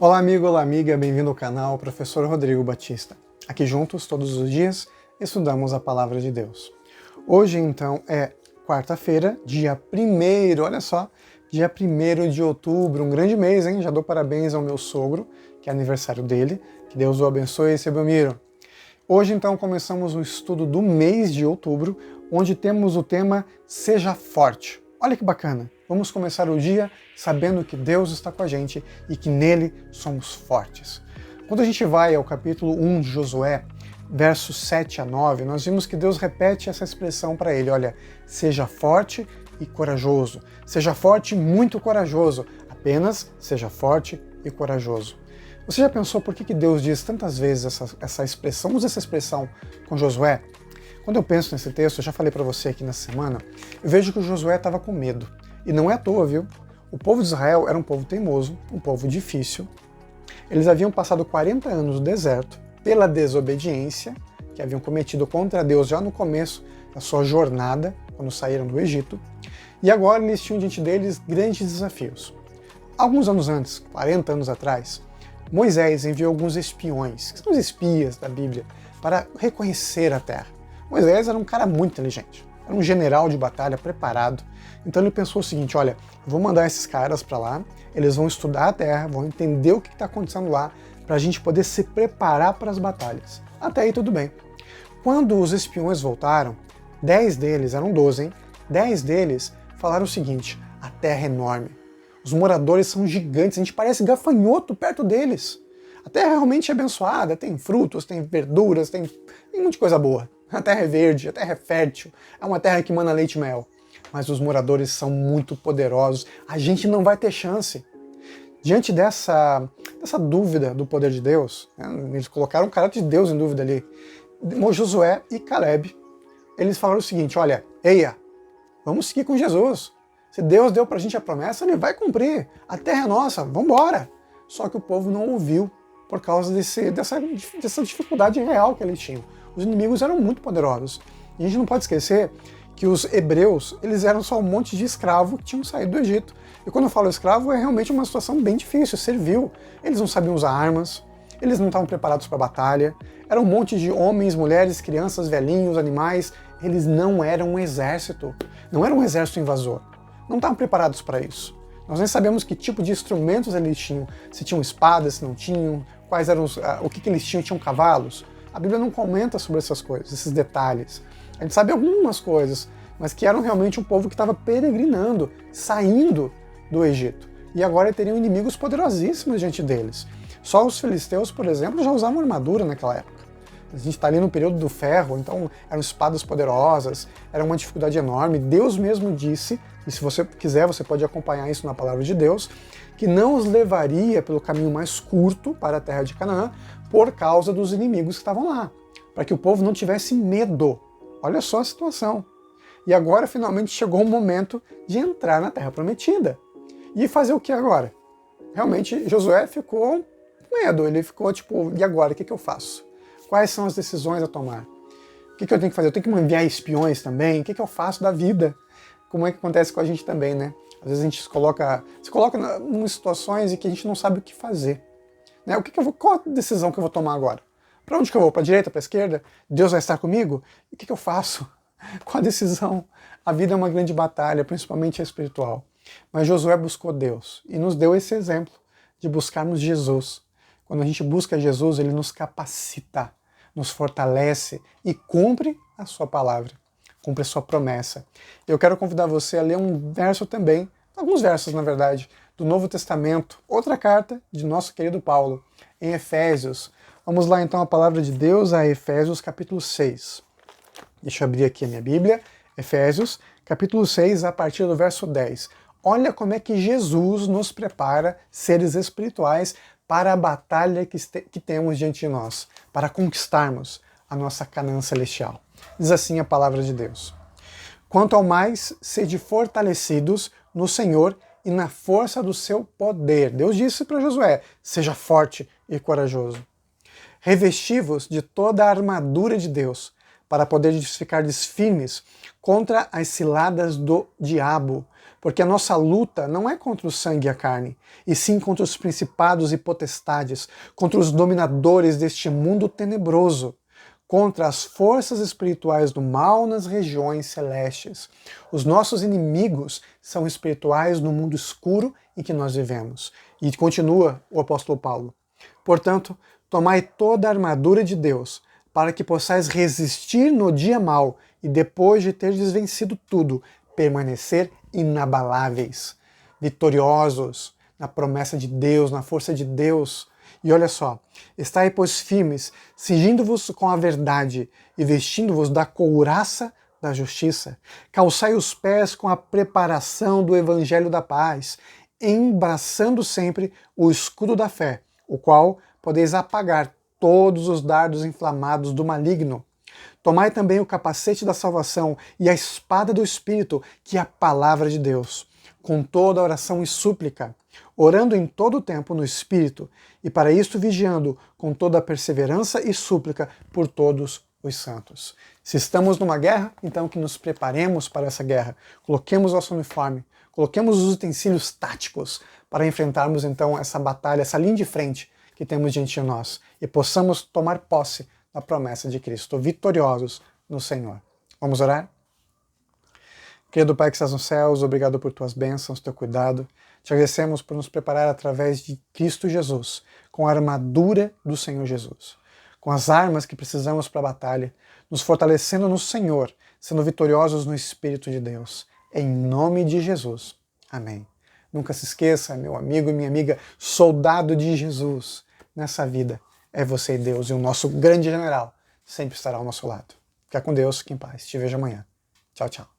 Olá amigo, olá amiga, bem-vindo ao canal Professor Rodrigo Batista. Aqui juntos, todos os dias, estudamos a Palavra de Deus. Hoje então é quarta-feira, dia 1º, olha só, dia 1º de outubro, um grande mês, hein? Já dou parabéns ao meu sogro, que é aniversário dele, que Deus o abençoe, Sebelmiro. Hoje então começamos o estudo do mês de outubro, onde temos o tema Seja Forte. Olha que bacana! Vamos começar o dia sabendo que Deus está com a gente e que nele somos fortes. Quando a gente vai ao capítulo 1 de Josué, versos 7 a 9, nós vimos que Deus repete essa expressão para ele, olha, seja forte e corajoso. Seja forte e muito corajoso. Apenas seja forte e corajoso. Você já pensou por que Deus diz tantas vezes essa expressão, usa essa expressão com Josué? Quando eu penso nesse texto, eu já falei para você aqui nessa semana, eu vejo que o Josué estava com medo. E não é à toa, viu? O povo de Israel era um povo teimoso, um povo difícil. Eles haviam passado 40 anos no deserto pela desobediência que haviam cometido contra Deus já no começo da sua jornada, quando saíram do Egito. E agora eles tinham diante deles grandes desafios. Alguns anos antes, 40 anos atrás, Moisés enviou alguns espiões, que são os espias da Bíblia, para reconhecer a terra. Moisés era um cara muito inteligente, era um general de batalha preparado. Então ele pensou o seguinte, olha, eu vou mandar esses caras para lá, eles vão estudar a terra, vão entender o que está acontecendo lá, para a gente poder se preparar para as batalhas. Até aí tudo bem. Quando os espiões voltaram, 10 deles, eram 12, hein? 10 deles falaram o seguinte, a terra é enorme, os moradores são gigantes, a gente parece gafanhoto perto deles. A terra realmente é abençoada, tem frutos, tem verduras, tem muita coisa boa. A terra é verde, a terra é fértil, é uma terra que emana leite e mel. Mas os moradores são muito poderosos, a gente não vai ter chance. Diante dessa dúvida do poder de Deus, né, eles colocaram o caráter de Deus em dúvida ali, Josué e Caleb, eles falaram o seguinte, olha, eia, vamos seguir com Jesus. Se Deus deu pra gente a promessa, ele vai cumprir. A terra é nossa, vamos embora. Só que o povo não ouviu por causa dessa dificuldade real que eles tinham. Os inimigos eram muito poderosos. E a gente não pode esquecer que os hebreus, eles eram só um monte de escravo que tinham saído do Egito. E quando eu falo escravo, é realmente uma situação bem difícil, servil. Eles não sabiam usar armas, eles não estavam preparados para a batalha, era um monte de homens, mulheres, crianças, velhinhos, animais. Eles não eram um exército, não era um exército invasor. Não estavam preparados para isso. Nós nem sabemos que tipo de instrumentos eles tinham, se tinham espadas, se não tinham, quais eram o que eles tinham cavalos. A Bíblia não comenta sobre essas coisas, esses detalhes. A gente sabe algumas coisas, mas que eram realmente um povo que estava peregrinando, saindo do Egito. E agora teriam inimigos poderosíssimos diante deles. Só os filisteus, por exemplo, já usavam armadura naquela época. A gente está ali no período do ferro, então eram espadas poderosas, era uma dificuldade enorme. Deus mesmo disse, e se você quiser você pode acompanhar isso na palavra de Deus, que não os levaria pelo caminho mais curto para a terra de Canaã por causa dos inimigos que estavam lá, para que o povo não tivesse medo. Olha só a situação. E agora finalmente chegou o momento de entrar na terra prometida. E fazer o que agora? Realmente Josué ficou com medo, ele ficou tipo, e agora, o que eu faço? Quais são as decisões a tomar? O que eu tenho que fazer? Eu tenho que enviar espiões também? O que eu faço da vida? Como é que acontece com a gente também, né? Às vezes a gente se coloca em situações em que a gente não sabe o que fazer. Né? Qual a decisão que eu vou tomar agora? Para onde que eu vou? Para a direita, para a esquerda? Deus vai estar comigo? E o que eu faço? Qual a decisão? A vida é uma grande batalha, principalmente a espiritual. Mas Josué buscou Deus e nos deu esse exemplo de buscarmos Jesus. Quando a gente busca Jesus, ele nos capacita, nos fortalece e cumpre a sua palavra, cumpre a sua promessa. Eu quero convidar você a ler um verso também, alguns versos na verdade, do Novo Testamento, outra carta de nosso querido Paulo, em Efésios. Vamos lá então a palavra de Deus a Efésios capítulo 6. Deixa eu abrir aqui a minha Bíblia, Efésios capítulo 6, a partir do verso 10. Olha como é que Jesus nos prepara, seres espirituais, para a batalha que temos diante de nós, para conquistarmos a nossa Canaã celestial. Diz assim a palavra de Deus. Quanto ao mais, sede fortalecidos no Senhor e na força do seu poder. Deus disse para Josué, seja forte e corajoso. Revesti-vos de toda a armadura de Deus, para poderes ficar firmes contra as ciladas do diabo. porque a nossa luta não é contra o sangue e a carne, e sim contra os principados e potestades, contra os dominadores deste mundo tenebroso, contra as forças espirituais do mal nas regiões celestes. Os nossos inimigos são espirituais no mundo escuro em que nós vivemos. E continua o apóstolo Paulo. Portanto, tomai toda a armadura de Deus, para que possais resistir no dia mau e depois de teres vencido tudo, permanecer inabaláveis, vitoriosos na promessa de Deus, na força de Deus. E olha só, estai, pois, firmes, cingindo-vos com a verdade e vestindo-vos da couraça da justiça. Calçai os pés com a preparação do evangelho da paz, embraçando sempre o escudo da fé, o qual podeis apagar todos os dardos inflamados do maligno. Tomai também o capacete da salvação e a espada do Espírito, que é a palavra de Deus, com toda oração e súplica, orando em todo o tempo no Espírito, e para isto vigiando com toda a perseverança e súplica por todos os santos. Se estamos numa guerra, então que nos preparemos para essa guerra, coloquemos nosso uniforme, coloquemos os utensílios táticos para enfrentarmos então essa batalha, essa linha de frente que temos diante de nós, e possamos tomar posse da promessa de Cristo, vitoriosos no Senhor. Vamos orar? Querido Pai que estás nos céus, obrigado por tuas bênçãos, teu cuidado. Te agradecemos por nos preparar através de Cristo Jesus, com a armadura do Senhor Jesus, com as armas que precisamos para a batalha, nos fortalecendo no Senhor, sendo vitoriosos no Espírito de Deus. Em nome de Jesus. Amém. Nunca se esqueça, meu amigo e minha amiga, soldado de Jesus nessa vida é você e Deus, e o nosso grande general sempre estará ao nosso lado. Fica com Deus, fique em paz. Te vejo amanhã. Tchau, tchau.